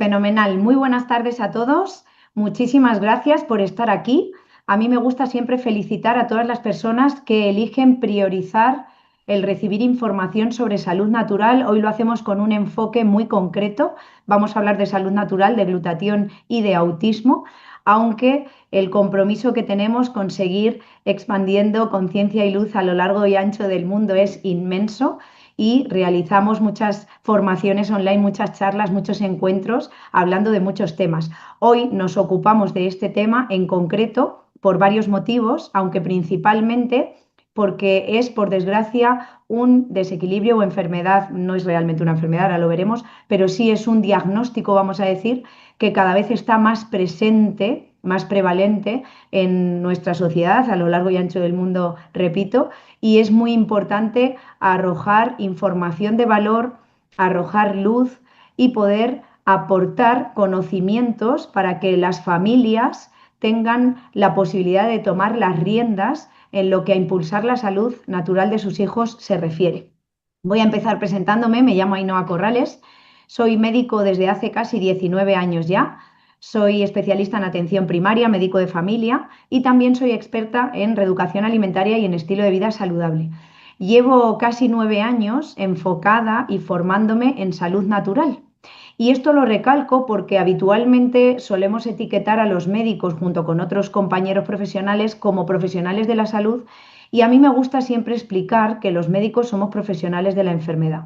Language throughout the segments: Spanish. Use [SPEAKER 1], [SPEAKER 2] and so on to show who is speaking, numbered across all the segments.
[SPEAKER 1] Fenomenal. Muy buenas tardes a todos. Muchísimas gracias por estar aquí. A mí me gusta siempre felicitar a todas las personas que eligen priorizar el recibir información sobre salud natural. Hoy lo hacemos con un enfoque muy concreto. Vamos a hablar de salud natural, de glutatión y de autismo, aunque el compromiso que tenemos con seguir expandiendo conciencia y luz a lo largo y ancho del mundo es inmenso y realizamos muchas formaciones online, muchas charlas, muchos encuentros hablando de muchos temas. Hoy nos ocupamos de este tema en concreto por varios motivos, aunque principalmente porque es, por desgracia, un desequilibrio o enfermedad, no es realmente una enfermedad, ahora lo veremos, pero sí es un diagnóstico, vamos a decir, que cada vez está más presente, más prevalente en nuestra sociedad a lo largo y ancho del mundo, repito, y es muy importante arrojar información de valor, arrojar luz y poder aportar conocimientos para que las familias tengan la posibilidad de tomar las riendas en lo que a impulsar la salud natural de sus hijos se refiere. Voy a empezar presentándome, me llamo Ainhoa Corrales, soy médico desde hace casi 19 años ya, soy especialista en atención primaria, médico de familia y también soy experta en reeducación alimentaria y en estilo de vida saludable. Llevo casi 9 años enfocada y formándome en salud natural. Y esto lo recalco porque habitualmente solemos etiquetar a los médicos junto con otros compañeros profesionales como profesionales de la salud y a mí me gusta siempre explicar que los médicos somos profesionales de la enfermedad.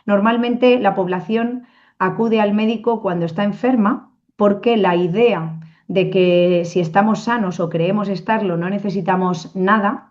[SPEAKER 1] Normalmente la población acude al médico cuando está enferma porque la idea de que si estamos sanos o creemos estarlo no necesitamos nada,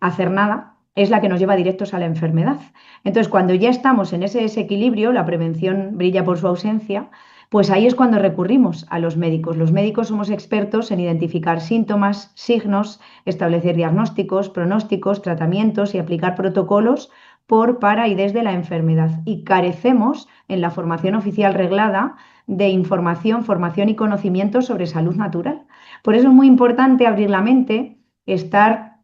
[SPEAKER 1] hacer nada, es la que nos lleva directos a la enfermedad. Entonces, cuando ya estamos en ese desequilibrio, la prevención brilla por su ausencia, pues ahí es cuando recurrimos a los médicos. Los médicos somos expertos en identificar síntomas, signos, establecer diagnósticos, pronósticos, tratamientos y aplicar protocolos por, para y desde la enfermedad. Y carecemos en la formación oficial reglada de información, formación y conocimiento sobre salud natural. Por eso es muy importante abrir la mente, estar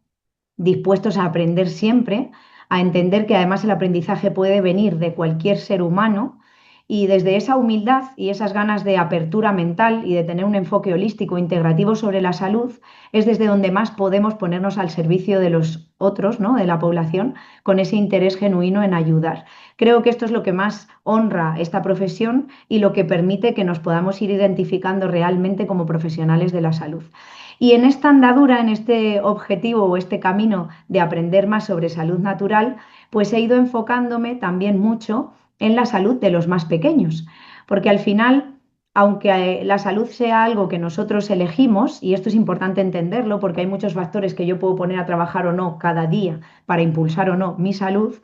[SPEAKER 1] dispuestos a aprender siempre, a entender que además el aprendizaje puede venir de cualquier ser humano y desde esa humildad y esas ganas de apertura mental y de tener un enfoque holístico integrativo sobre la salud es desde donde más podemos ponernos al servicio de los otros, ¿no? De la población, con ese interés genuino en ayudar. Creo que esto es lo que más honra esta profesión y lo que permite que nos podamos ir identificando realmente como profesionales de la salud. Y en esta andadura, en este objetivo o este camino de aprender más sobre salud natural, pues he ido enfocándome también mucho en la salud de los más pequeños, porque al final, aunque la salud sea algo que nosotros elegimos, y esto es importante entenderlo porque hay muchos factores que yo puedo poner a trabajar o no cada día para impulsar o no mi salud,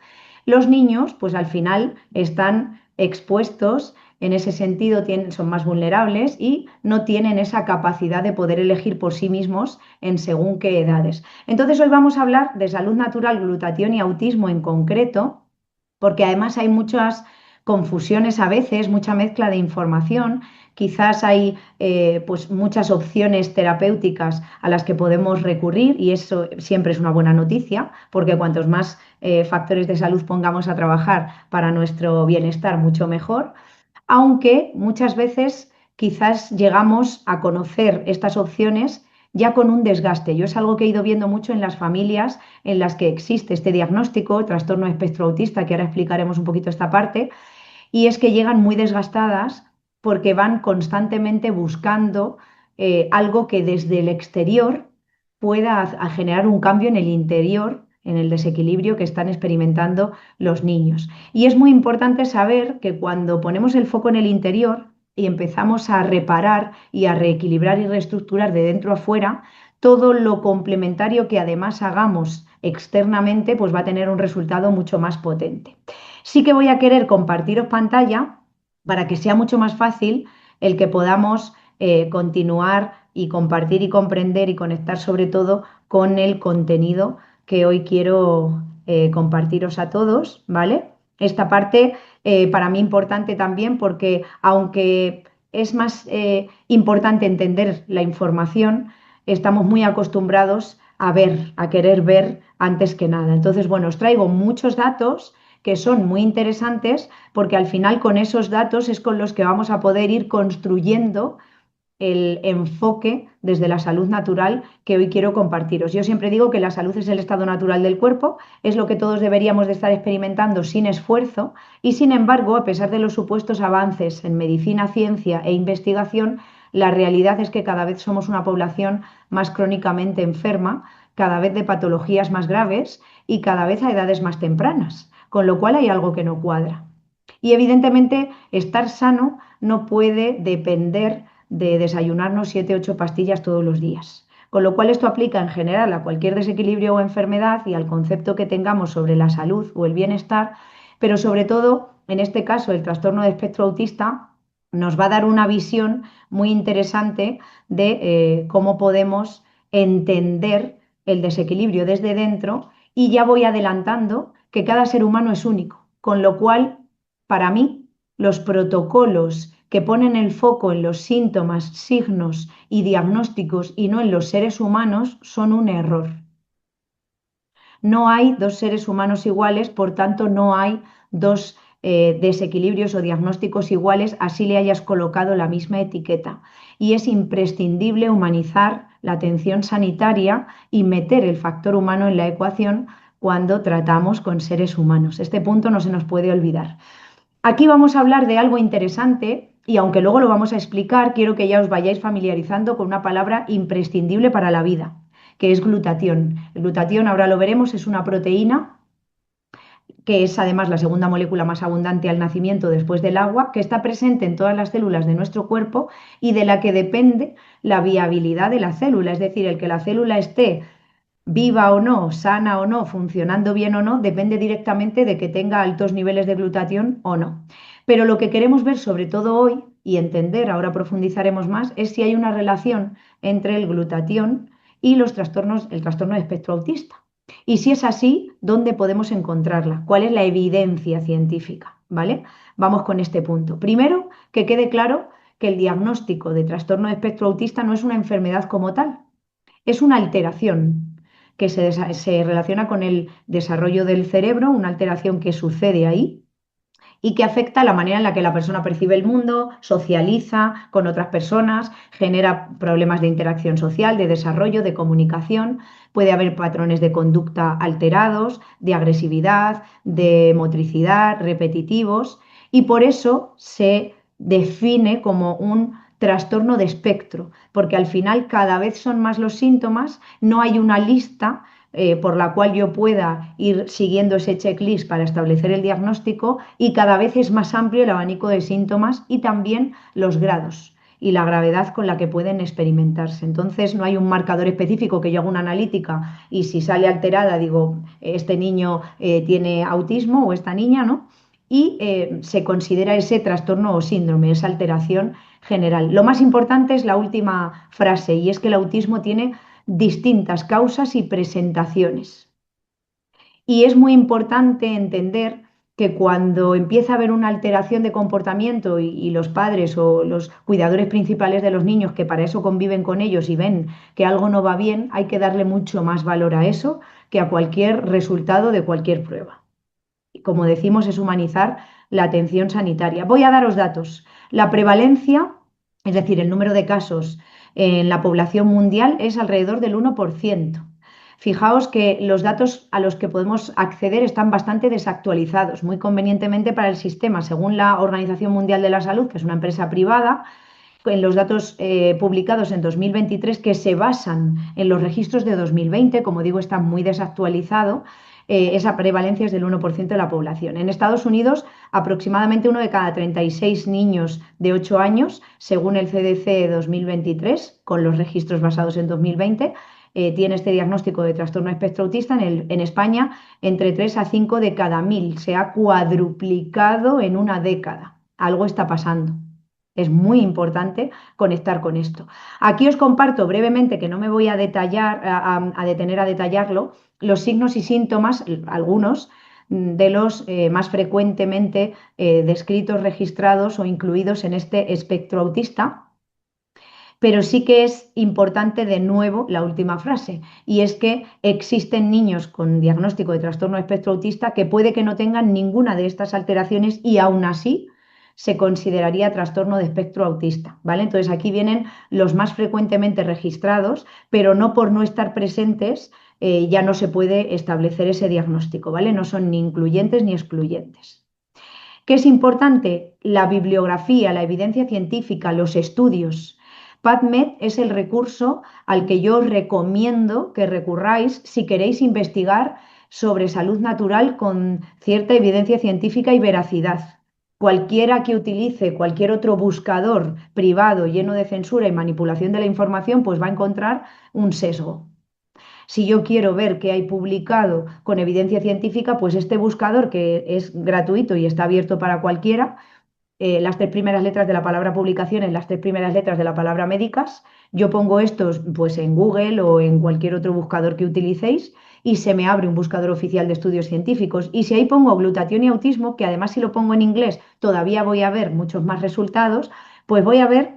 [SPEAKER 1] los niños pues al final están expuestos en ese sentido son más vulnerables y no tienen esa capacidad de poder elegir por sí mismos en según qué edades. Entonces hoy vamos a hablar de salud natural, glutatión y autismo en concreto, porque además hay muchas confusiones a veces, mucha mezcla de información. Quizás hay pues muchas opciones terapéuticas a las que podemos recurrir y eso siempre es una buena noticia, porque cuantos más factores de salud pongamos a trabajar para nuestro bienestar, mucho mejor, aunque muchas veces quizás llegamos a conocer estas opciones ya con un desgaste. Yo es algo que he ido viendo mucho en las familias en las que existe este diagnóstico, trastorno de espectro autista, que ahora explicaremos un poquito esta parte, y es que llegan muy desgastadas porque van constantemente buscando algo que desde el exterior pueda generar un cambio en el interior, en el desequilibrio que están experimentando los niños. Y es muy importante saber que cuando ponemos el foco en el interior y empezamos a reparar y a reequilibrar y reestructurar de dentro a fuera, todo lo complementario que además hagamos externamente, pues va a tener un resultado mucho más potente. Sí que voy a querer compartiros pantalla para que sea mucho más fácil el que podamos continuar y compartir y comprender y conectar sobre todo con el contenido que hoy quiero compartiros a todos, ¿vale? Esta parte para mí importante también porque aunque es más importante entender la información, estamos muy acostumbrados a ver, a querer ver antes que nada. Entonces, bueno, os traigo muchos datos que son muy interesantes porque al final con esos datos es con los que vamos a poder ir construyendo el enfoque desde la salud natural que hoy quiero compartiros. Yo siempre digo que la salud es el estado natural del cuerpo, es lo que todos deberíamos de estar experimentando sin esfuerzo y sin embargo, a pesar de los supuestos avances en medicina, ciencia e investigación, la realidad es que cada vez somos una población más crónicamente enferma, cada vez de patologías más graves y cada vez a edades más tempranas, con lo cual hay algo que no cuadra. Y evidentemente estar sano no puede depender de desayunarnos 7 8 pastillas todos los días. Con lo cual esto aplica en general a cualquier desequilibrio o enfermedad y al concepto que tengamos sobre la salud o el bienestar, pero sobre todo, en este caso, el trastorno de espectro autista nos va a dar una visión muy interesante de cómo podemos entender el desequilibrio desde dentro y ya voy adelantando que cada ser humano es único, con lo cual, para mí, los protocolos que ponen el foco en los síntomas, signos y diagnósticos y no en los seres humanos son un error. No hay dos seres humanos iguales, por tanto no hay dos desequilibrios o diagnósticos iguales, así le hayas colocado la misma etiqueta. Y es imprescindible humanizar la atención sanitaria y meter el factor humano en la ecuación cuando tratamos con seres humanos. Este punto no se nos puede olvidar. Aquí vamos a hablar de algo interesante y aunque luego lo vamos a explicar, quiero que ya os vayáis familiarizando con una palabra imprescindible para la vida, que es glutatión. El glutatión, ahora lo veremos, es una proteína que es además la segunda molécula más abundante al nacimiento después del agua, que está presente en todas las células de nuestro cuerpo y de la que depende la viabilidad de la célula, es decir, el que la célula esté viva o no, sana o no, funcionando bien o no, depende directamente de que tenga altos niveles de glutatión o no. Pero lo que queremos ver sobre todo hoy y entender, ahora profundizaremos más, es si hay una relación entre el glutatión y los trastornos, el trastorno de espectro autista. Y si es así, ¿dónde podemos encontrarla? ¿Cuál es la evidencia científica? ¿Vale? Vamos con este punto. Primero, que quede claro que el diagnóstico de trastorno de espectro autista no es una enfermedad como tal, es una alteración que se relaciona con el desarrollo del cerebro, una alteración que sucede ahí y que afecta la manera en la que la persona percibe el mundo, socializa con otras personas, genera problemas de interacción social, de desarrollo, de comunicación. Puede haber patrones de conducta alterados, de agresividad, de motricidad, repetitivos, y por eso se define como un trastorno de espectro, porque al final cada vez son más los síntomas, no hay una lista por la cual yo pueda ir siguiendo ese checklist para establecer el diagnóstico y cada vez es más amplio el abanico de síntomas y también los grados y la gravedad con la que pueden experimentarse. Entonces no hay un marcador específico que yo haga una analítica y si sale alterada digo, este niño tiene autismo o esta niña, ¿no? Y se considera ese trastorno o síndrome, esa alteración general. Lo más importante es la última frase y es que el autismo tiene distintas causas y presentaciones. Y es muy importante entender que cuando empieza a haber una alteración de comportamiento y los padres o los cuidadores principales de los niños, que para eso conviven con ellos y ven que algo no va bien, hay que darle mucho más valor a eso que a cualquier resultado de cualquier prueba. Y como decimos, es humanizar la atención sanitaria. Voy a daros datos. La prevalencia, es decir, el número de casos en la población mundial es alrededor del 1%. Fijaos que los datos a los que podemos acceder están bastante desactualizados, muy convenientemente para el sistema, según la Organización Mundial de la Salud, que es una empresa privada, en los datos publicados en 2023 que se basan en los registros de 2020, como digo, está muy desactualizado, esa prevalencia es del 1% de la población. En Estados Unidos, aproximadamente uno de cada 36 niños de 8 años, según el CDC 2023, con los registros basados en 2020, tiene este diagnóstico de trastorno espectro autista. En España, entre 3 a 5 de cada 1000, se ha cuadruplicado en una década. Algo está pasando. Es muy importante conectar con esto. Aquí os comparto brevemente, que no me voy a detallar, a detener a detallarlo, los signos y síntomas, algunos de los más frecuentemente descritos, registrados o incluidos en este espectro autista. Pero sí que es importante de nuevo la última frase, y es que existen niños con diagnóstico de trastorno de espectro autista que puede que no tengan ninguna de estas alteraciones y aún así se consideraría trastorno de espectro autista, ¿vale? Entonces aquí vienen los más frecuentemente registrados, pero no por no estar presentes ya no se puede establecer ese diagnóstico, ¿vale? No son ni incluyentes ni excluyentes. ¿Qué es importante? La bibliografía, la evidencia científica, los estudios. PubMed es el recurso al que yo os recomiendo que recurráis si queréis investigar sobre salud natural con cierta evidencia científica y veracidad. Cualquiera que utilice cualquier otro buscador privado lleno de censura y manipulación de la información, pues va a encontrar un sesgo. Si yo quiero ver qué hay publicado con evidencia científica, pues este buscador que es gratuito y está abierto para cualquiera, las tres primeras letras de la palabra publicaciones, las tres primeras letras de la palabra médicas, yo pongo estos pues en Google o en cualquier otro buscador que utilicéis y se me abre un buscador oficial de estudios científicos. Y si ahí pongo glutatión y autismo, que además si lo pongo en inglés todavía voy a ver muchos más resultados, pues voy a ver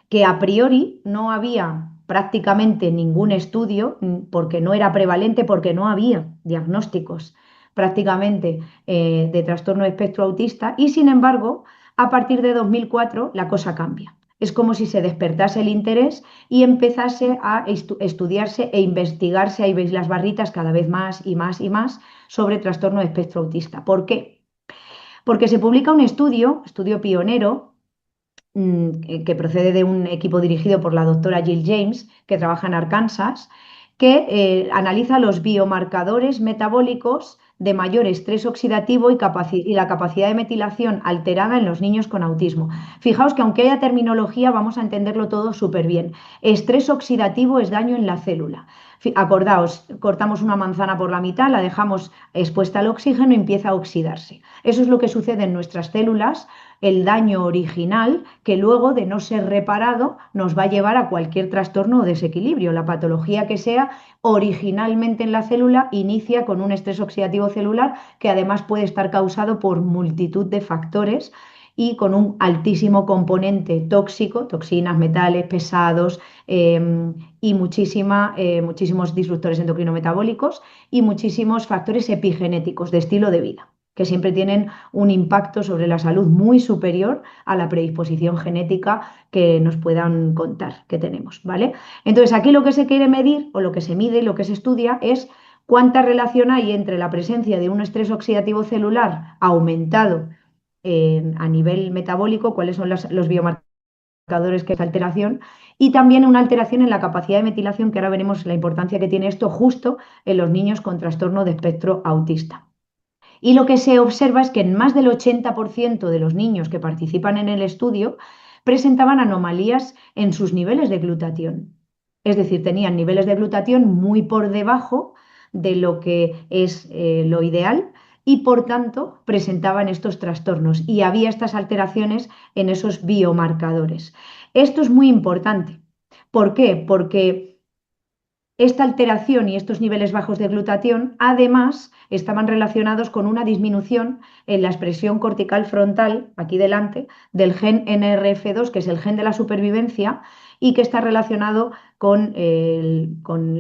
[SPEAKER 1] que a priori no había prácticamente ningún estudio, porque no era prevalente, porque no había diagnósticos prácticamente de trastorno de espectro autista, y sin embargo, a partir de 2004 la cosa cambia. Es como si se despertase el interés y empezase a estudiarse e investigarse, ahí veis las barritas cada vez más y más y más, sobre trastorno de espectro autista. ¿Por qué? Porque se publica un estudio pionero, que procede de un equipo dirigido por la doctora Jill James, que trabaja en Arkansas, que analiza los biomarcadores metabólicos de mayor estrés oxidativo y la capacidad de metilación alterada en los niños con autismo. Fijaos que aunque haya terminología, vamos a entenderlo todo súper bien. Estrés oxidativo es daño en la célula. Acordaos, cortamos una manzana por la mitad, la dejamos expuesta al oxígeno y empieza a oxidarse. Eso es lo que sucede en nuestras células, el daño original que luego de no ser reparado nos va a llevar a cualquier trastorno o desequilibrio. La patología que sea, originalmente en la célula inicia con un estrés oxidativo celular que además puede estar causado por multitud de factores y con un altísimo componente tóxico, toxinas, metales pesados y muchísimos disruptores endocrinometabólicos y muchísimos factores epigenéticos de estilo de vida, que siempre tienen un impacto sobre la salud muy superior a la predisposición genética que nos puedan contar que tenemos, ¿vale? Entonces, aquí lo que se quiere medir o lo que se mide, lo que se estudia es cuánta relación hay entre la presencia de un estrés oxidativo celular aumentado a nivel metabólico, cuáles son los biomarcadores que es alteración, y también una alteración en la capacidad de metilación, que ahora veremos la importancia que tiene esto justo en los niños con trastorno de espectro autista. Y lo que se observa es que en más del 80% de los niños que participan en el estudio presentaban anomalías en sus niveles de glutatión. Es decir, tenían niveles de glutatión muy por debajo de lo que es lo ideal y por tanto presentaban estos trastornos y había estas alteraciones en esos biomarcadores. Esto es muy importante. ¿Por qué? Porque esta alteración y estos niveles bajos de glutatión, además, estaban relacionados con una disminución en la expresión cortical frontal, aquí delante, del gen NRF2, que es el gen de la supervivencia, y que está relacionado con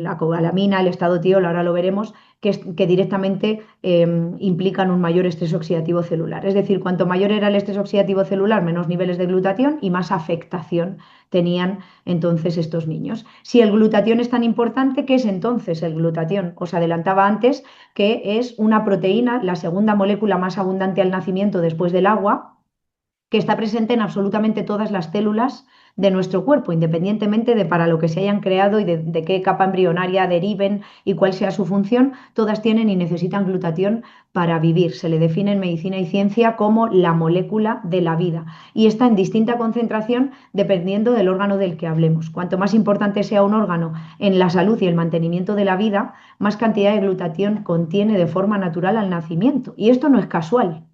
[SPEAKER 1] la cobalamina, el estado tiol, ahora lo veremos, que directamente implican un mayor estrés oxidativo celular. Es decir, cuanto mayor era el estrés oxidativo celular, menos niveles de glutatión y más afectación tenían entonces estos niños. Si el glutatión es tan importante, ¿qué es entonces el glutatión? Os adelantaba antes que es una proteína, la segunda molécula más abundante al nacimiento después del agua, que está presente en absolutamente todas las células de nuestro cuerpo, independientemente de para lo que se hayan creado y de qué capa embrionaria deriven y cuál sea su función, todas tienen y necesitan glutatión para vivir. Se le define en medicina y ciencia como la molécula de la vida y está en distinta concentración dependiendo del órgano del que hablemos. Cuanto más importante sea un órgano en la salud y el mantenimiento de la vida, más cantidad de glutatión contiene de forma natural al nacimiento. Y esto no es casual.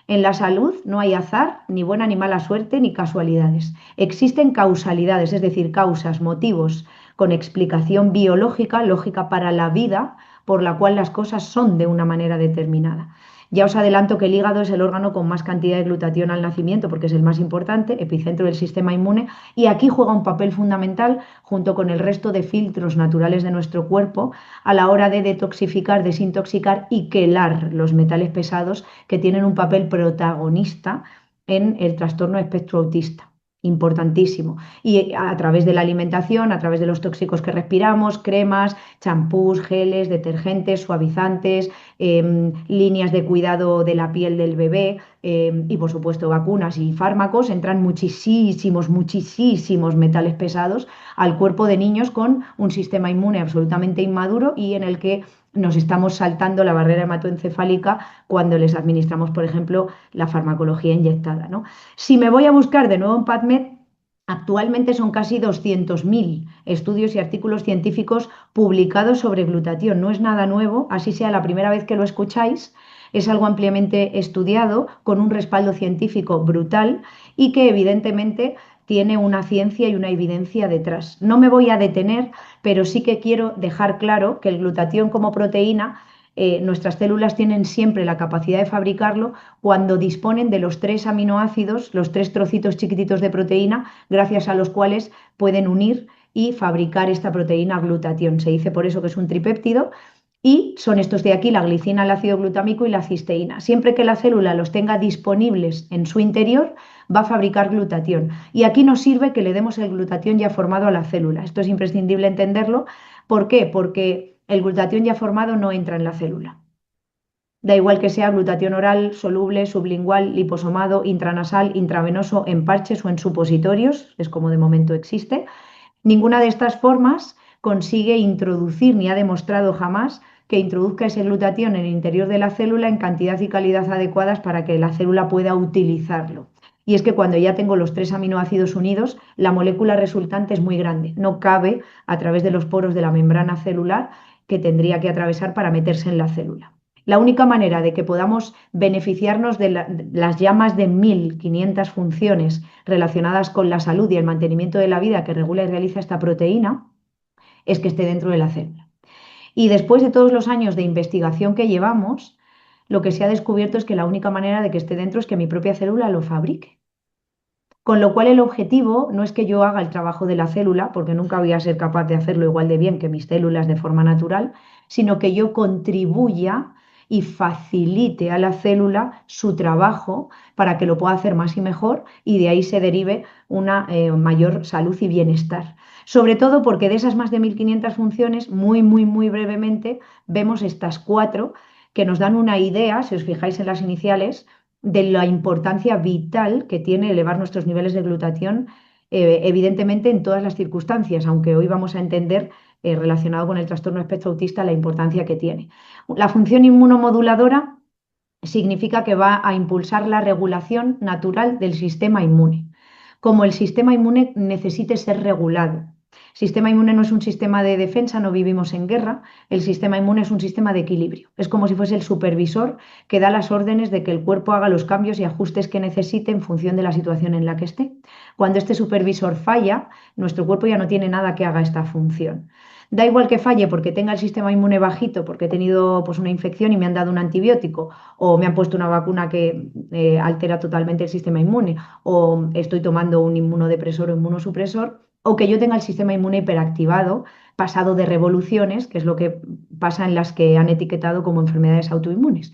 [SPEAKER 1] En la salud no hay azar, ni buena ni mala suerte, ni casualidades. Existen causalidades, es decir, causas, motivos con explicación biológica, lógica para la vida, por la cual las cosas son de una manera determinada. Ya os adelanto que el hígado es el órgano con más cantidad de glutatión al nacimiento porque es el más importante, epicentro del sistema inmune, y aquí juega un papel fundamental junto con el resto de filtros naturales de nuestro cuerpo a la hora de detoxificar, desintoxicar y quelar los metales pesados que tienen un papel protagonista en el trastorno espectro autista. Importantísimo. Y a través de la alimentación, a través de los tóxicos que respiramos, cremas, champús, geles, detergentes, suavizantes, líneas de cuidado de la piel del bebé y por supuesto vacunas y fármacos, entran muchísimos, muchísimos metales pesados al cuerpo de niños con un sistema inmune absolutamente inmaduro y en el que nos estamos saltando la barrera hematoencefálica cuando les administramos, por ejemplo, la farmacología inyectada, ¿no? Si me voy a buscar de nuevo en PubMed, actualmente son casi 200.000 estudios y artículos científicos publicados sobre glutatión. No es nada nuevo, así sea la primera vez que lo escucháis. Es algo ampliamente estudiado, con un respaldo científico brutal y que evidentemente tiene una ciencia y una evidencia detrás. No me voy a detener, pero sí que quiero dejar claro que el glutatión como proteína, nuestras células tienen siempre la capacidad de fabricarlo cuando disponen de los 3 aminoácidos, los 3 trocitos chiquititos de proteína, gracias a los cuales pueden unir y fabricar esta proteína glutatión. Se dice por eso que es un tripéptido y son estos de aquí, la glicina, el ácido glutámico y la cisteína. Siempre que la célula los tenga disponibles en su interior, va a fabricar glutatión. Y aquí nos sirve que le demos el glutatión ya formado a la célula. Esto es imprescindible entenderlo. ¿Por qué? Porque el glutatión ya formado no entra en la célula. Da igual que sea glutatión oral, soluble, sublingual, liposomado, intranasal, intravenoso, en parches o en supositorios, es como de momento existe. Ninguna de estas formas consigue introducir ni ha demostrado jamás que introduzca ese glutatión en el interior de la célula en cantidad y calidad adecuadas para que la célula pueda utilizarlo. Y es que cuando ya tengo los 3 aminoácidos unidos, la molécula resultante es muy grande, no cabe a través de los poros de la membrana celular que tendría que atravesar para meterse en la célula. La única manera de que podamos beneficiarnos de las ya más de 1.500 funciones relacionadas con la salud y el mantenimiento de la vida que regula y realiza esta proteína es que esté dentro de la célula. Y después de todos los años de investigación que llevamos, lo que se ha descubierto es que la única manera de que esté dentro es que mi propia célula lo fabrique. Con lo cual el objetivo no es que yo haga el trabajo de la célula, porque nunca voy a ser capaz de hacerlo igual de bien que mis células de forma natural, sino que yo contribuya y facilite a la célula su trabajo para que lo pueda hacer más y mejor y de ahí se derive una mayor salud y bienestar. Sobre todo porque de esas más de 1.500 funciones, muy brevemente, vemos estas 4 que nos dan una idea, si os fijáis en las iniciales, de la importancia vital que tiene elevar nuestros niveles de glutatión, evidentemente en todas las circunstancias, aunque hoy vamos a entender, relacionado con el trastorno espectro autista, la importancia que tiene. La función inmunomoduladora significa que va a impulsar la regulación natural del sistema inmune, como el sistema inmune necesite ser regulado. El sistema inmune no es un sistema de defensa, no vivimos en guerra, el sistema inmune es un sistema de equilibrio. Es como si fuese el supervisor que da las órdenes de que el cuerpo haga los cambios y ajustes que necesite en función de la situación en la que esté. Cuando este supervisor falla, nuestro cuerpo ya no tiene nada que haga esta función. Da igual que falle porque tenga el sistema inmune bajito, porque he tenido pues, una infección y me han dado un antibiótico, o me han puesto una vacuna que altera totalmente el sistema inmune, o estoy tomando un inmunodepresor o inmunosupresor, o que yo tenga el sistema inmune hiperactivado, pasado de revoluciones, que es lo que pasa en las que han etiquetado como enfermedades autoinmunes.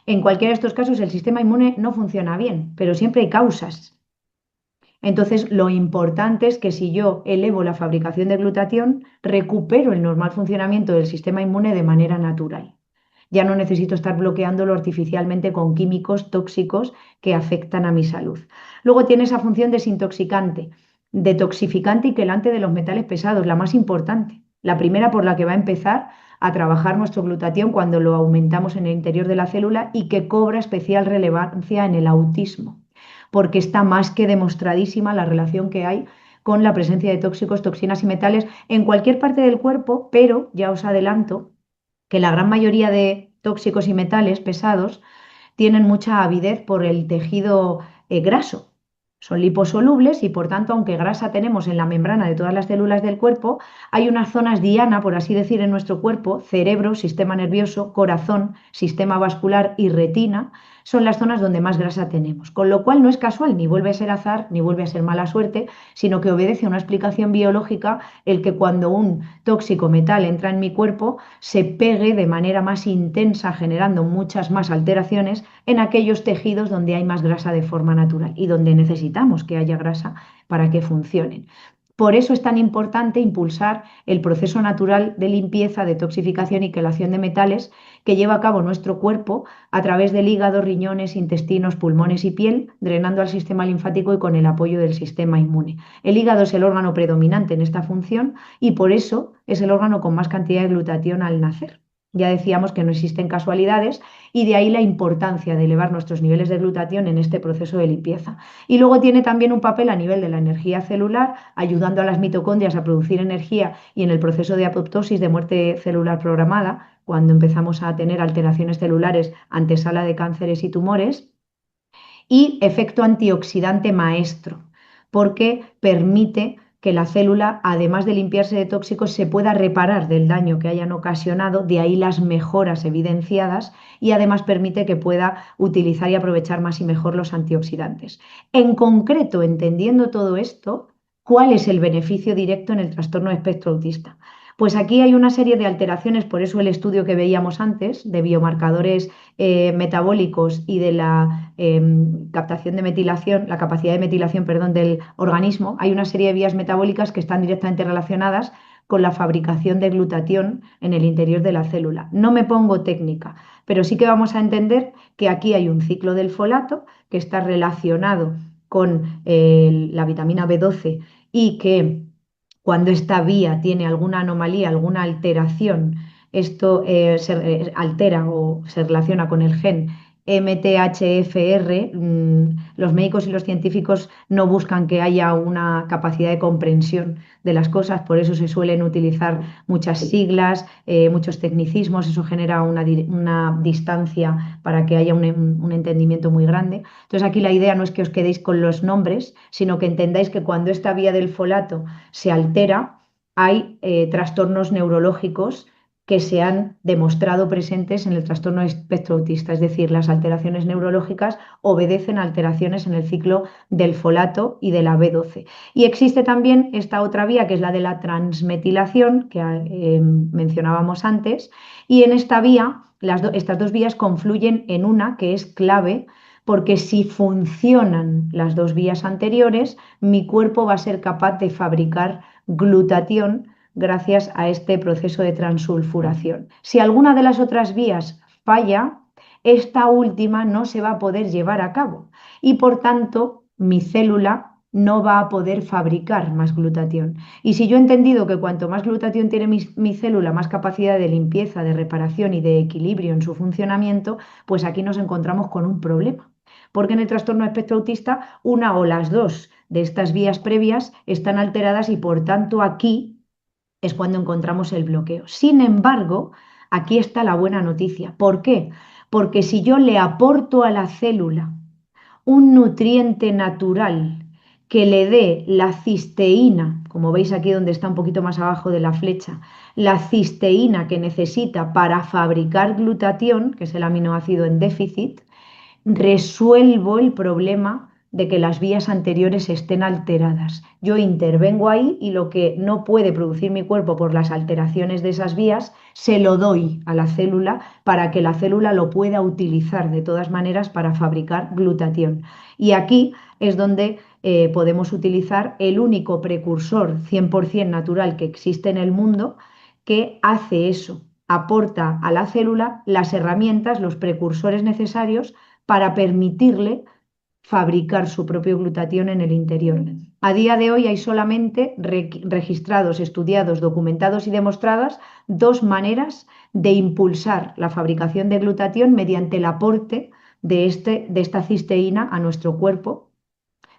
[SPEAKER 1] En cualquiera de estos casos el sistema inmune no funciona bien, pero siempre hay causas. Entonces, lo importante es que si yo elevo la fabricación de glutatión, recupero el normal funcionamiento del sistema inmune de manera natural. Ya no necesito estar bloqueándolo artificialmente con químicos tóxicos que afectan a mi salud. Luego tiene esa función desintoxicante, detoxificante y quelante de los metales pesados, la más importante. La primera por la que va a empezar a trabajar nuestro glutatión cuando lo aumentamos en el interior de la célula y que cobra especial relevancia en el autismo, porque está más que demostradísima la relación que hay con la presencia de tóxicos, toxinas y metales en cualquier parte del cuerpo, pero ya os adelanto que la gran mayoría de tóxicos y metales pesados tienen mucha avidez por el tejido graso. Son liposolubles y por tanto, aunque grasa tenemos en la membrana de todas las células del cuerpo, hay unas zonas diana, por así decir, en nuestro cuerpo: cerebro, sistema nervioso, corazón, sistema vascular y retina. Son las zonas donde más grasa tenemos, con lo cual no es casual, ni vuelve a ser azar, ni vuelve a ser mala suerte, sino que obedece a una explicación biológica el que cuando un tóxico metal entra en mi cuerpo se pegue de manera más intensa, generando muchas más alteraciones en aquellos tejidos donde hay más grasa de forma natural y donde necesitamos que haya grasa para que funcionen. Por eso es tan importante impulsar el proceso natural de limpieza, detoxificación y quelación de metales que lleva a cabo nuestro cuerpo a través del hígado, riñones, intestinos, pulmones y piel, drenando al sistema linfático y con el apoyo del sistema inmune. El hígado es el órgano predominante en esta función y por eso es el órgano con más cantidad de glutatión al nacer. Ya decíamos que no existen casualidades y de ahí la importancia de elevar nuestros niveles de glutatión en este proceso de limpieza. Y luego tiene también un papel a nivel de la energía celular, ayudando a las mitocondrias a producir energía y en el proceso de apoptosis, de muerte celular programada, cuando empezamos a tener alteraciones celulares, antesala de cánceres y tumores, y efecto antioxidante maestro, porque permite que la célula, además de limpiarse de tóxicos, se pueda reparar del daño que hayan ocasionado, de ahí las mejoras evidenciadas, y además permite que pueda utilizar y aprovechar más y mejor los antioxidantes. En concreto, entendiendo todo esto, ¿cuál es el beneficio directo en el trastorno de espectro autista? Pues aquí hay una serie de alteraciones, por eso el estudio que veíamos antes de biomarcadores metabólicos y de la captación de metilación, la capacidad de metilación, perdón, del organismo. Hay una serie de vías metabólicas que están directamente relacionadas con la fabricación de glutatión en el interior de la célula. No me pongo técnica, pero sí que vamos a entender que aquí hay un ciclo del folato que está relacionado con la vitamina B12 y que cuando esta vía tiene alguna anomalía, alguna alteración, esto se altera o se relaciona con el gen MTHFR. Los médicos y los científicos no buscan que haya una capacidad de comprensión de las cosas, por eso se suelen utilizar muchas siglas, muchos tecnicismos, eso genera una distancia para que haya un entendimiento muy grande. Entonces aquí la idea no es que os quedéis con los nombres, sino que entendáis que cuando esta vía del folato se altera, hay trastornos neurológicos que se han demostrado presentes en el trastorno de espectro autista, es decir, las alteraciones neurológicas obedecen a alteraciones en el ciclo del folato y de la B12. Y existe también esta otra vía, que es la de la transmetilación, que mencionábamos antes, y en esta vía, estas dos vías confluyen en una que es clave, porque si funcionan las dos vías anteriores, mi cuerpo va a ser capaz de fabricar glutatión gracias a este proceso de transulfuración. Si alguna de las otras vías falla, esta última no se va a poder llevar a cabo y por tanto mi célula no va a poder fabricar más glutatión. Y si yo he entendido que cuanto más glutatión tiene mi célula, más capacidad de limpieza, de reparación y de equilibrio en su funcionamiento, pues aquí nos encontramos con un problema. Porque en el trastorno de espectro autista, una o las dos de estas vías previas están alteradas y por tanto aquí es cuando encontramos el bloqueo. Sin embargo, aquí está la buena noticia. ¿Por qué? Porque si yo le aporto a la célula un nutriente natural que le dé la cisteína, como veis aquí donde está un poquito más abajo de la flecha, la cisteína que necesita para fabricar glutatión, que es el aminoácido en déficit, resuelvo el problema de que las vías anteriores estén alteradas. Yo intervengo ahí y lo que no puede producir mi cuerpo por las alteraciones de esas vías, se lo doy a la célula para que la célula lo pueda utilizar de todas maneras para fabricar glutatión. Y aquí es donde podemos utilizar el único precursor 100% natural que existe en el mundo que hace eso, aporta a la célula las herramientas, los precursores necesarios para permitirle fabricar su propio glutatión en el interior. A día de hoy hay solamente registrados, estudiados, documentados y demostradas dos maneras de impulsar la fabricación de glutatión mediante el aporte de esta cisteína a nuestro cuerpo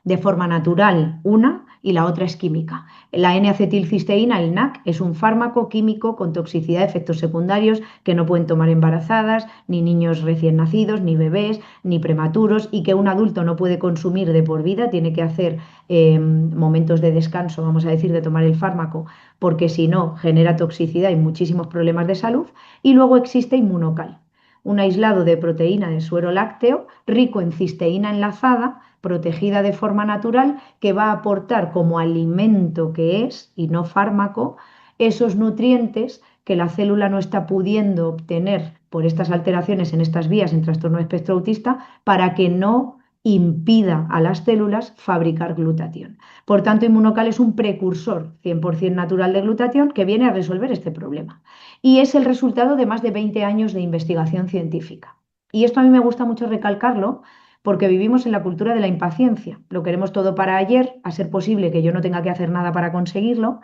[SPEAKER 1] de forma natural, una, y la otra es química. La N-acetilcisteína, el NAC, es un fármaco químico con toxicidad de efectos secundarios que no pueden tomar embarazadas, ni niños recién nacidos, ni bebés, ni prematuros, y que un adulto no puede consumir de por vida, tiene que hacer momentos de descanso, vamos a decir, de tomar el fármaco, porque si no genera toxicidad y muchísimos problemas de salud. Y luego existe Inmunocal, un aislado de proteína del suero lácteo rico en cisteína enlazada, protegida de forma natural, que va a aportar como alimento que es, y no fármaco, esos nutrientes que la célula no está pudiendo obtener por estas alteraciones en estas vías en trastorno de espectro autista, para que no impida a las células fabricar glutatión. Por tanto, Inmunocal es un precursor 100% natural de glutatión que viene a resolver este problema. Y es el resultado de más de 20 años de investigación científica. Y esto a mí me gusta mucho recalcarlo porque vivimos en la cultura de la impaciencia. Lo queremos todo para ayer, a ser posible que yo no tenga que hacer nada para conseguirlo.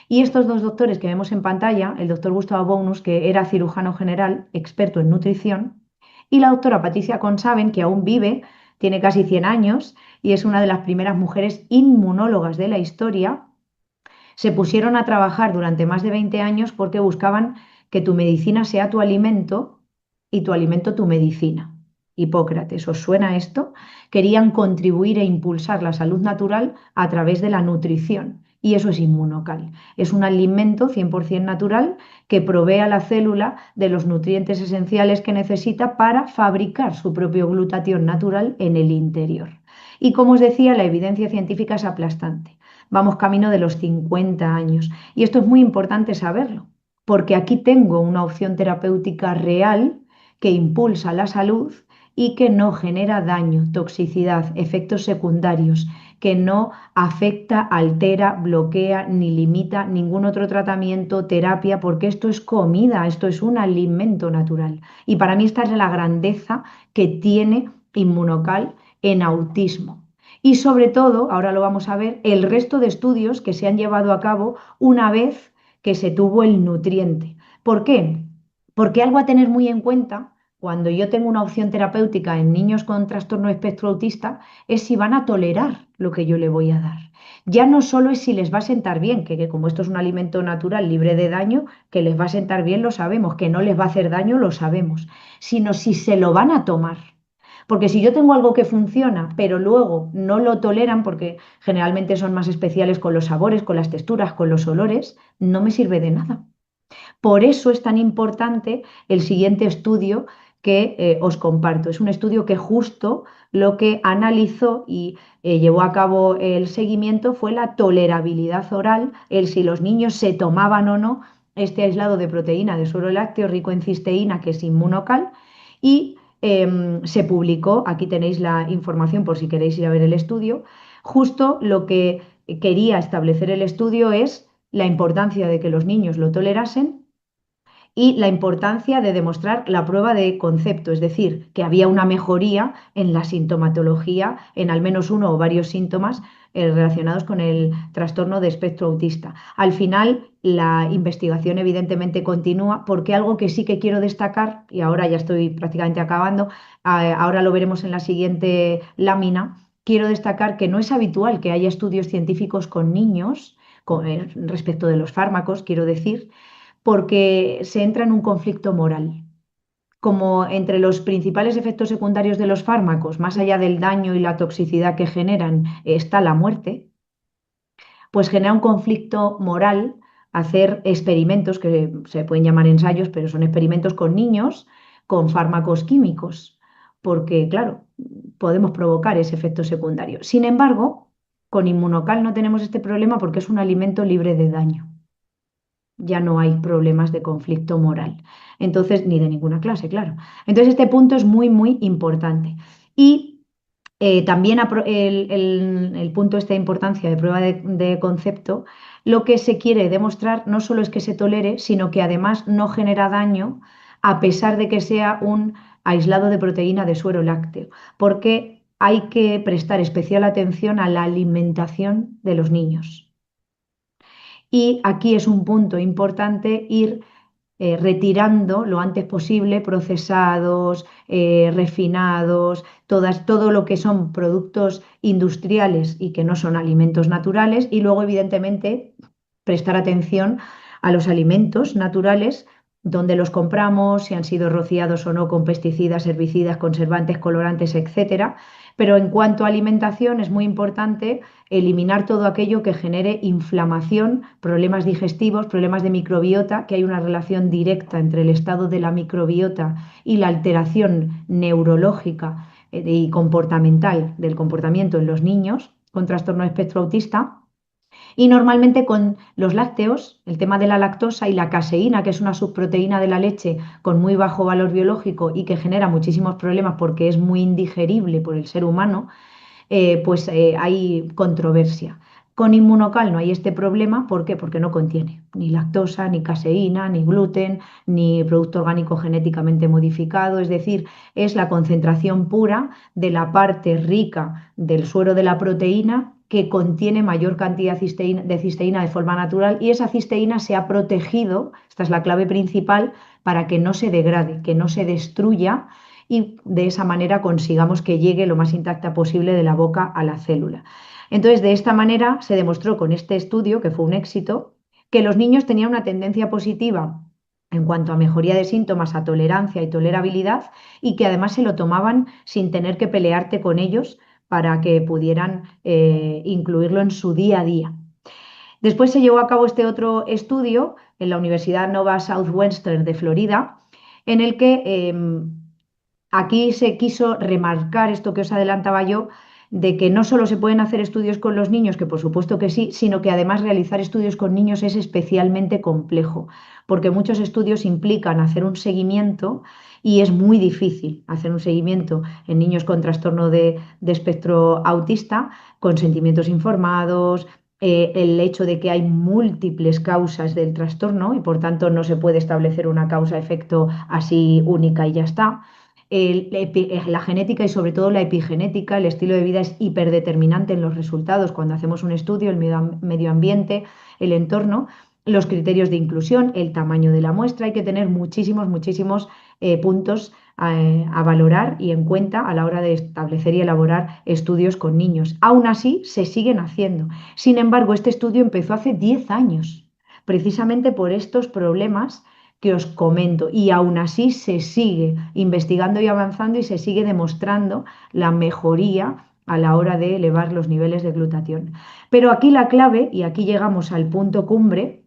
[SPEAKER 1] Y estos dos doctores que vemos en pantalla, el doctor Gustavo Bounus, que era cirujano general, experto en nutrición, y la doctora Patricia Consaven, que aún vive, tiene casi 100 años y es una de las primeras mujeres inmunólogas de la historia, se pusieron a trabajar durante más de 20 años porque buscaban que tu medicina sea tu alimento y tu alimento tu medicina. Hipócrates, ¿os suena esto? Querían contribuir e impulsar la salud natural a través de la nutrición. Y eso es Inmunocal. Es un alimento 100% natural que provee a la célula de los nutrientes esenciales que necesita para fabricar su propio glutatión natural en el interior. Y como os decía, la evidencia científica es aplastante. Vamos camino de los 50 años. Y esto es muy importante saberlo, porque aquí tengo una opción terapéutica real que impulsa la salud y que no genera daño, toxicidad, efectos secundarios, que no afecta, altera, bloquea ni limita ningún otro tratamiento, terapia, porque esto es comida, esto es un alimento natural. Y para mí esta es la grandeza que tiene Inmunocal en autismo. Y sobre todo, ahora lo vamos a ver, el resto de estudios que se han llevado a cabo una vez que se tuvo el nutriente. ¿Por qué? Porque algo a tener muy en cuenta cuando yo tengo una opción terapéutica en niños con trastorno de espectro autista es si van a tolerar lo que yo le voy a dar. Ya no solo es si les va a sentar bien, que como esto es un alimento natural libre de daño, que les va a sentar bien lo sabemos, que no les va a hacer daño lo sabemos, sino si se lo van a tomar. Porque si yo tengo algo que funciona, pero luego no lo toleran, porque generalmente son más especiales con los sabores, con las texturas, con los olores, no me sirve de nada. Por eso es tan importante el siguiente estudio que os comparto. Es un estudio que justo lo que analizó y llevó a cabo el seguimiento fue la tolerabilidad oral, el si los niños se tomaban o no este aislado de proteína de suero lácteo rico en cisteína, que es Inmunocal, y se publicó, aquí tenéis la información por si queréis ir a ver el estudio. Justo lo que quería establecer el estudio es la importancia de que los niños lo tolerasen y la importancia de demostrar la prueba de concepto, es decir, que había una mejoría en la sintomatología, en al menos uno o varios síntomas relacionados con el trastorno de espectro autista. Al final, la investigación evidentemente continúa, porque algo que sí que quiero destacar, y ahora ya estoy prácticamente acabando, ahora lo veremos en la siguiente lámina, quiero destacar que no es habitual que haya estudios científicos con niños respecto de los fármacos, quiero decir, porque se entra en un conflicto moral. Como entre los principales efectos secundarios de los fármacos, más allá del daño y la toxicidad que generan, está la muerte, pues genera un conflicto moral hacer experimentos que se pueden llamar ensayos, pero son experimentos con niños con fármacos químicos, porque claro, podemos provocar ese efecto secundario. Sin embargo, con Inmunocal no tenemos este problema porque es un alimento libre de daño, ya no hay problemas de conflicto moral. Entonces, ni de ninguna clase, claro. Entonces, este punto es muy, muy importante. Y también el punto este de importancia de prueba de concepto, lo que se quiere demostrar no solo es que se tolere, sino que además no genera daño a pesar de que sea un aislado de proteína de suero lácteo, porque hay que prestar especial atención a la alimentación de los niños. Y aquí es un punto importante ir retirando lo antes posible procesados, refinados, todo lo que son productos industriales y que no son alimentos naturales, y luego, evidentemente, prestar atención a los alimentos naturales, dónde los compramos, si han sido rociados o no con pesticidas, herbicidas, conservantes, colorantes, etcétera. Pero en cuanto a alimentación, es muy importante eliminar todo aquello que genere inflamación, problemas digestivos, problemas de microbiota, que hay una relación directa entre el estado de la microbiota y la alteración neurológica y comportamental del comportamiento en los niños con trastorno de espectro autista. Y normalmente con los lácteos, el tema de la lactosa y la caseína, que es una subproteína de la leche con muy bajo valor biológico y que genera muchísimos problemas porque es muy indigerible por el ser humano, hay controversia. Con Inmunocal no hay este problema, ¿por qué? Porque no contiene ni lactosa, ni caseína, ni gluten, ni producto orgánico genéticamente modificado, es decir, es la concentración pura de la parte rica del suero de la proteína que contiene mayor cantidad de cisteína de forma natural, y esa cisteína se ha protegido, esta es la clave principal, para que no se degrade, que no se destruya, y de esa manera consigamos que llegue lo más intacta posible de la boca a la célula. Entonces, de esta manera se demostró con este estudio, que fue un éxito, que los niños tenían una tendencia positiva en cuanto a mejoría de síntomas, a tolerancia y tolerabilidad, y que además se lo tomaban sin tener que pelearte con ellos para que pudieran incluirlo en su día a día. Después se llevó a cabo este otro estudio en la Universidad Nova Southwestern de Florida, en el que aquí se quiso remarcar esto que os adelantaba yo, de que no solo se pueden hacer estudios con los niños, que por supuesto que sí, sino que además realizar estudios con niños es especialmente complejo, porque muchos estudios implican hacer un seguimiento y es muy difícil hacer un seguimiento en niños con trastorno de espectro autista, con sentimientos informados, el hecho de que hay múltiples causas del trastorno y por tanto no se puede establecer una causa-efecto así única y ya está. La genética y sobre todo la epigenética, el estilo de vida es hiperdeterminante en los resultados cuando hacemos un estudio, el medio ambiente, el entorno, los criterios de inclusión, el tamaño de la muestra. Hay que tener muchísimos puntos a valorar y en cuenta a la hora de establecer y elaborar estudios con niños. Aún así, se siguen haciendo. Sin embargo, este estudio empezó hace 10 años, precisamente por estos problemas que os comento, y aún así se sigue investigando y avanzando y se sigue demostrando la mejoría a la hora de elevar los niveles de glutatión. Pero aquí la clave, y aquí llegamos al punto cumbre,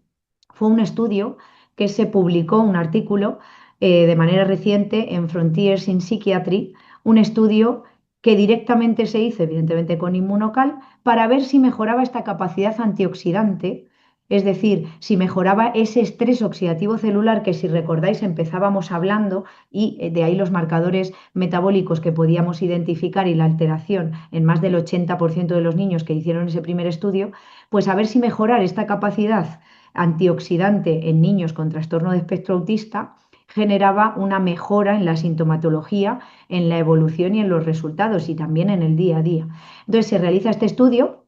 [SPEAKER 1] fue un estudio que se publicó, un artículo de manera reciente en Frontiers in Psychiatry, un estudio que directamente se hizo, evidentemente con Inmunocal, para ver si mejoraba esta capacidad antioxidante, es decir, si mejoraba ese estrés oxidativo celular que, si recordáis, empezábamos hablando, y de ahí los marcadores metabólicos que podíamos identificar y la alteración en más del 80% de los niños que hicieron ese primer estudio, pues a ver si mejorar esta capacidad antioxidante en niños con trastorno de espectro autista generaba una mejora en la sintomatología, en la evolución y en los resultados y también en el día a día. Entonces se realiza este estudio,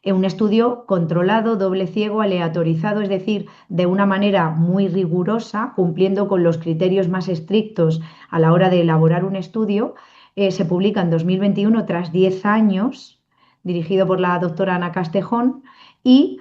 [SPEAKER 1] un estudio controlado, doble ciego, aleatorizado, es decir, de una manera muy rigurosa, cumpliendo con los criterios más estrictos a la hora de elaborar un estudio. Se publica en 2021 tras 10 años, dirigido por la doctora Ana Castejón, y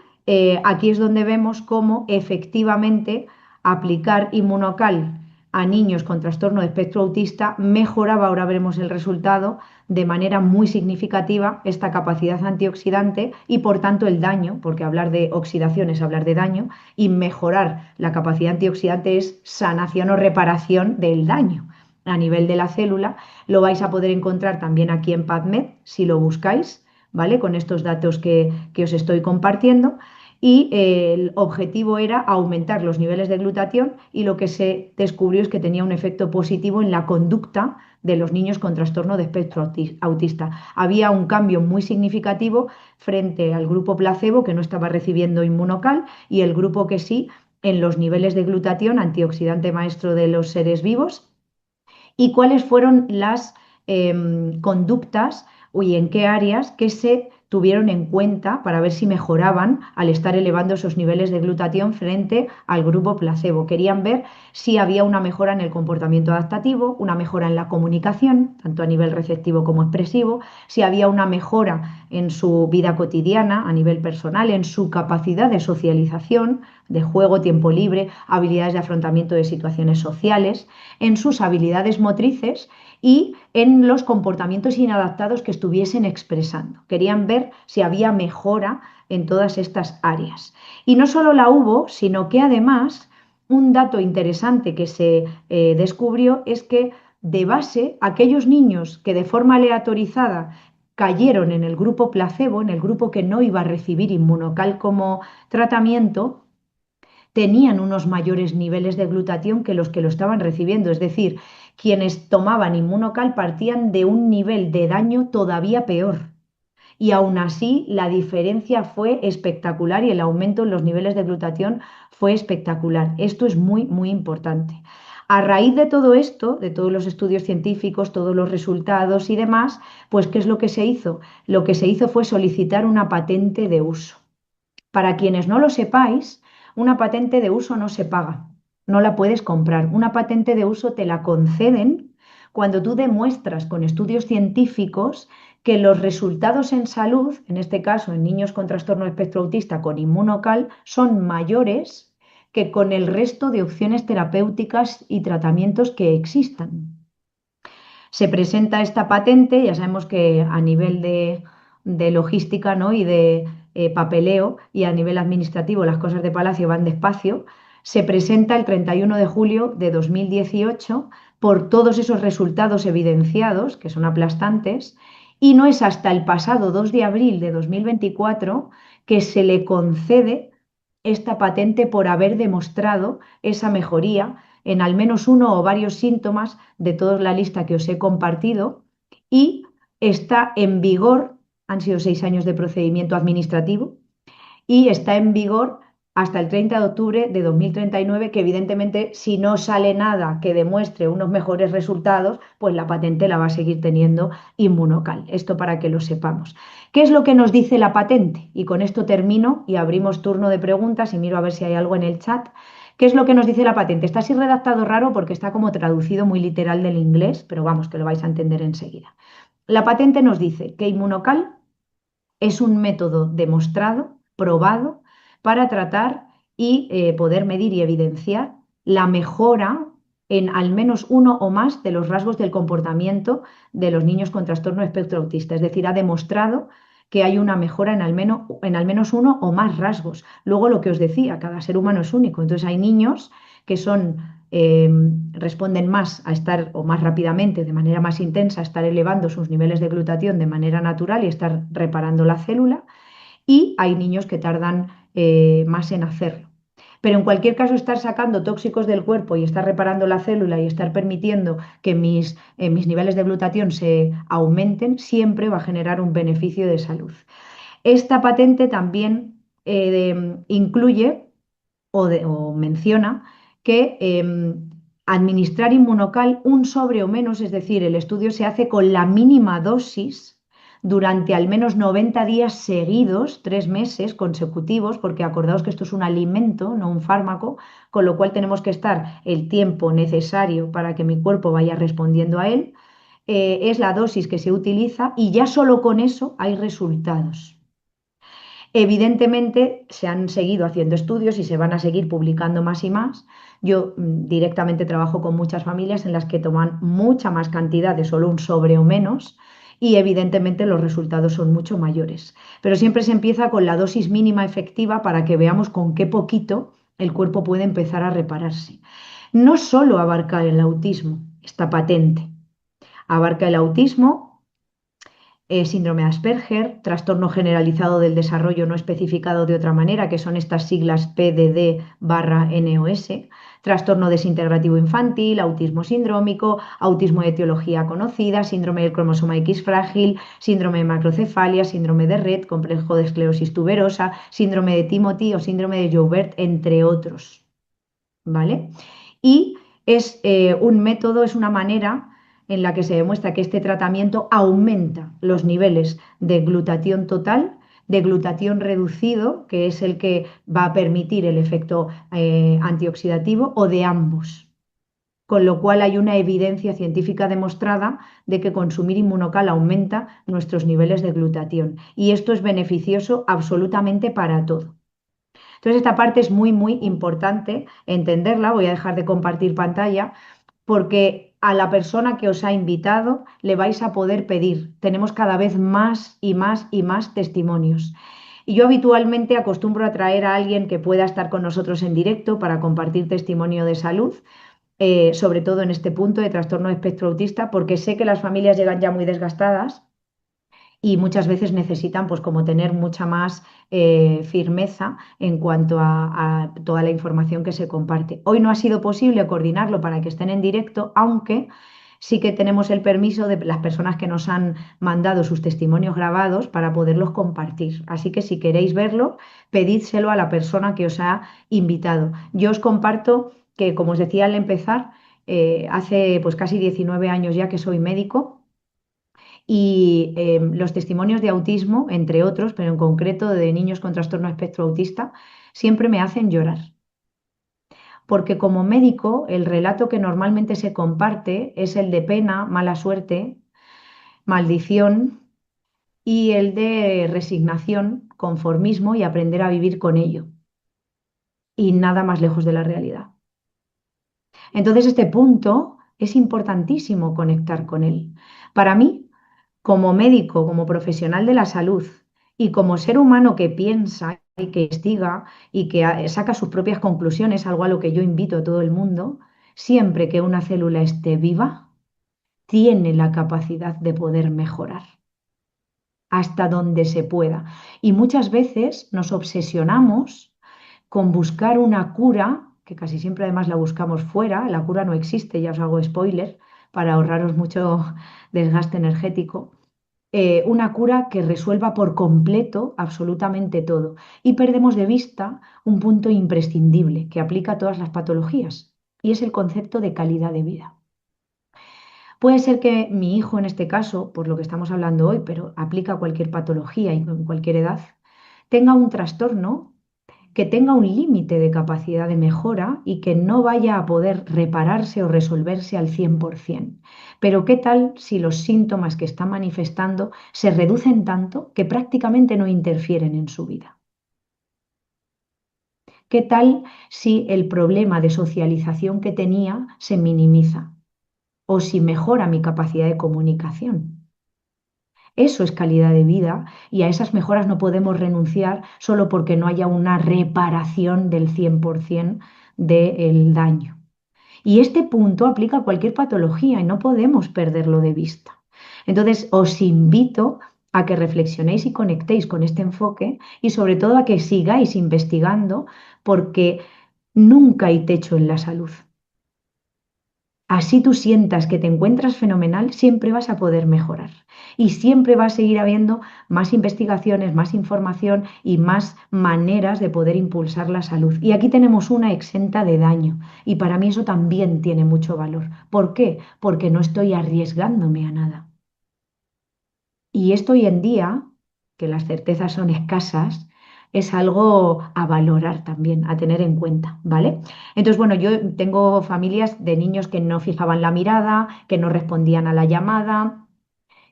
[SPEAKER 1] aquí es donde vemos cómo efectivamente aplicar Inmunocal a niños con trastorno de espectro autista mejoraba, ahora veremos el resultado, de manera muy significativa esta capacidad antioxidante y por tanto el daño, porque hablar de oxidación es hablar de daño, y mejorar la capacidad antioxidante es sanación o reparación del daño a nivel de la célula. Lo vais a poder encontrar también aquí en PubMed si lo buscáis, ¿vale? Con estos datos que os estoy compartiendo. Y el objetivo era aumentar los niveles de glutatión, y lo que se descubrió es que tenía un efecto positivo en la conducta de los niños con trastorno de espectro autista. Había un cambio muy significativo frente al grupo placebo, que no estaba recibiendo Inmunocal, y el grupo que sí, en los niveles de glutatión, antioxidante maestro de los seres vivos. ¿Y cuáles fueron las conductas y en qué áreas que se tuvieron en cuenta para ver si mejoraban al estar elevando esos niveles de glutatión frente al grupo placebo. Querían ver si había una mejora en el comportamiento adaptativo, una mejora en la comunicación, tanto a nivel receptivo como expresivo, si había una mejora en su vida cotidiana, a nivel personal, en su capacidad de socialización, de juego, tiempo libre, habilidades de afrontamiento de situaciones sociales, en sus habilidades motrices y en los comportamientos inadaptados que estuviesen expresando. Querían ver si había mejora en todas estas áreas. Y no solo la hubo, sino que además un dato interesante que se descubrió es que de base aquellos niños que de forma aleatorizada cayeron en el grupo placebo, en el grupo que no iba a recibir inmunocal como tratamiento, tenían unos mayores niveles de glutatión que los que lo estaban recibiendo. Es decir, quienes tomaban inmunocal partían de un nivel de daño todavía peor. Y aún así la diferencia fue espectacular y el aumento en los niveles de glutatión fue espectacular. Esto es muy, muy importante. A raíz de todo esto, de todos los estudios científicos, todos los resultados y demás, pues ¿qué es lo que se hizo? Lo que se hizo fue solicitar una patente de uso. Para quienes no lo sepáis, una patente de uso no se paga, no la puedes comprar. Una patente de uso te la conceden cuando tú demuestras con estudios científicos que los resultados en salud, en este caso en niños con trastorno de espectro autista con inmunocal, son mayores que con el resto de opciones terapéuticas y tratamientos que existan. Se presenta esta patente, ya sabemos que a nivel de logística, ¿no? y de papeleo y a nivel administrativo las cosas de Palacio van despacio, se presenta el 31 de julio de 2018 por todos esos resultados evidenciados, que son aplastantes, y no es hasta el pasado 2 de abril de 2024 que se le concede esta patente por haber demostrado esa mejoría en al menos uno o varios síntomas de toda la lista que os he compartido y está en vigor, han sido 6 años de procedimiento administrativo y está en vigor hasta el 30 de octubre de 2039, que evidentemente si no sale nada que demuestre unos mejores resultados, pues la patente la va a seguir teniendo Inmunocal. Esto para que lo sepamos. ¿Qué es lo que nos dice la patente? Y con esto termino y abrimos turno de preguntas y miro a ver si hay algo en el chat. ¿Qué es lo que nos dice la patente? Está así redactado raro porque está como traducido muy literal del inglés, pero vamos, que lo vais a entender enseguida. La patente nos dice que Inmunocal es un método demostrado, probado, para tratar y poder medir y evidenciar la mejora en al menos uno o más de los rasgos del comportamiento de los niños con trastorno de espectro autista. Es decir, ha demostrado que hay una mejora en al menos uno o más rasgos. Luego, lo que os decía, cada ser humano es único. Entonces, hay niños que son responden más a estar o más rápidamente, de manera más intensa, a estar elevando sus niveles de glutatión de manera natural y estar reparando la célula, y hay niños que tardan más en hacerlo. Pero en cualquier caso, estar sacando tóxicos del cuerpo y estar reparando la célula y estar permitiendo que mis niveles de glutatión se aumenten, siempre va a generar un beneficio de salud. Esta patente también incluye o menciona que administrar inmunocal un sobre o menos, es decir, el estudio se hace con la mínima dosis durante al menos 90 días seguidos, 3 meses consecutivos, porque acordaos que esto es un alimento, no un fármaco, con lo cual tenemos que estar el tiempo necesario para que mi cuerpo vaya respondiendo a él. Es la dosis que se utiliza y ya solo con eso hay resultados. Evidentemente se han seguido haciendo estudios y se van a seguir publicando más y más. Yo directamente trabajo con muchas familias en las que toman mucha más cantidad de solo un sobre o menos y evidentemente los resultados son mucho mayores. Pero siempre se empieza con la dosis mínima efectiva para que veamos con qué poquito el cuerpo puede empezar a repararse. No solo abarca el autismo, esta patente, abarca el autismo, síndrome de Asperger, trastorno generalizado del desarrollo no especificado de otra manera, que son estas siglas PDD/NOS, trastorno desintegrativo infantil, autismo sindrómico, autismo de etiología conocida, síndrome del cromosoma X frágil, síndrome de macrocefalia, síndrome de Rett, complejo de esclerosis tuberosa, síndrome de Timothy o síndrome de Joubert, entre otros. ¿Vale? Y es un método, es una manera en la que se demuestra que este tratamiento aumenta los niveles de glutatión total, de glutatión reducido, que es el que va a permitir el efecto antioxidativo, o de ambos. Con lo cual hay una evidencia científica demostrada de que consumir Inmunocal aumenta nuestros niveles de glutatión. Y esto es beneficioso absolutamente para todo. Entonces, esta parte es muy, muy importante entenderla. Voy a dejar de compartir pantalla porque a la persona que os ha invitado le vais a poder pedir. Tenemos cada vez más y más y más testimonios. Y yo habitualmente acostumbro a traer a alguien que pueda estar con nosotros en directo para compartir testimonio de salud, sobre todo en este punto de trastorno de espectro autista, porque sé que las familias llegan ya muy desgastadas y muchas veces necesitan, pues, como tener mucha más firmeza en cuanto a toda la información que se comparte. Hoy no ha sido posible coordinarlo para que estén en directo, aunque sí que tenemos el permiso de las personas que nos han mandado sus testimonios grabados para poderlos compartir. Así que si queréis verlo, pedídselo a la persona que os ha invitado. Yo os comparto que, como os decía al empezar, hace pues casi 19 años ya que soy médico y los testimonios de autismo, entre otros, pero en concreto de niños con trastorno espectro autista, siempre me hacen llorar. Porque como médico, el relato que normalmente se comparte es el de pena, mala suerte, maldición y el de resignación, conformismo y aprender a vivir con ello. Y nada más lejos de la realidad. Entonces, este punto es importantísimo conectar con él. Para mí, como médico, como profesional de la salud y como ser humano que piensa y que investiga y que saca sus propias conclusiones, algo a lo que yo invito a todo el mundo, siempre que una célula esté viva, tiene la capacidad de poder mejorar hasta donde se pueda. Y muchas veces nos obsesionamos con buscar una cura, que casi siempre además la buscamos fuera, la cura no existe, ya os hago spoiler, para ahorraros mucho desgaste energético, una cura que resuelva por completo absolutamente todo. Y perdemos de vista un punto imprescindible que aplica a todas las patologías, y es el concepto de calidad de vida. Puede ser que mi hijo, en este caso, por lo que estamos hablando hoy, pero aplica a cualquier patología y en cualquier edad, tenga un trastorno que tenga un límite de capacidad de mejora y que no vaya a poder repararse o resolverse al 100%. Pero ¿qué tal si los síntomas que está manifestando se reducen tanto que prácticamente no interfieren en su vida? ¿Qué tal si el problema de socialización que tenía se minimiza o si mejora mi capacidad de comunicación? Eso es calidad de vida y a esas mejoras no podemos renunciar solo porque no haya una reparación del 100% del daño. Y este punto aplica a cualquier patología y no podemos perderlo de vista. Entonces, os invito a que reflexionéis y conectéis con este enfoque y sobre todo a que sigáis investigando porque nunca hay techo en la salud. Así tú sientas que te encuentras fenomenal, siempre vas a poder mejorar. Y siempre va a seguir habiendo más investigaciones, más información y más maneras de poder impulsar la salud. Y aquí tenemos una exenta de daño. Y para mí eso también tiene mucho valor. ¿Por qué? Porque no estoy arriesgándome a nada. Y esto hoy en día, que las certezas son escasas, es algo a valorar también, a tener en cuenta, ¿vale? Entonces, bueno, yo tengo familias de niños que no fijaban la mirada, que no respondían a la llamada,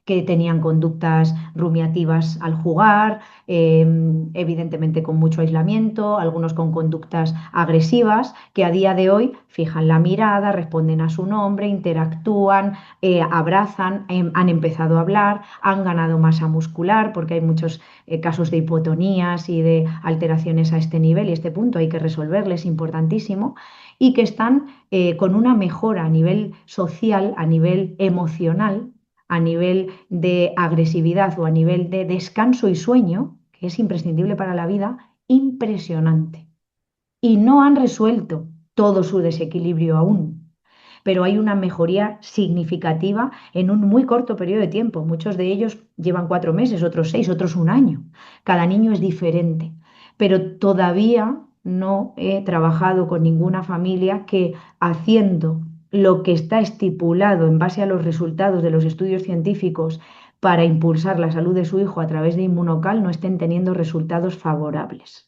[SPEAKER 1] que tenían conductas rumiativas al jugar, evidentemente con mucho aislamiento, algunos con conductas agresivas, que a día de hoy fijan la mirada, responden a su nombre, interactúan, abrazan, han empezado a hablar, han ganado masa muscular, porque hay muchos casos de hipotonías y de alteraciones a este nivel y este punto hay que resolverles, importantísimo, y que están con una mejora a nivel social, a nivel emocional, a nivel de agresividad o a nivel de descanso y sueño, que es imprescindible para la vida, impresionante. Y no han resuelto todo su desequilibrio aún, pero hay una mejoría significativa en un muy corto periodo de tiempo. Muchos de ellos llevan 4 meses, otros 6, otros un año. Cada niño es diferente, pero todavía no he trabajado con ninguna familia que haciendo lo que está estipulado en base a los resultados de los estudios científicos para impulsar la salud de su hijo a través de Inmunocal no estén teniendo resultados favorables.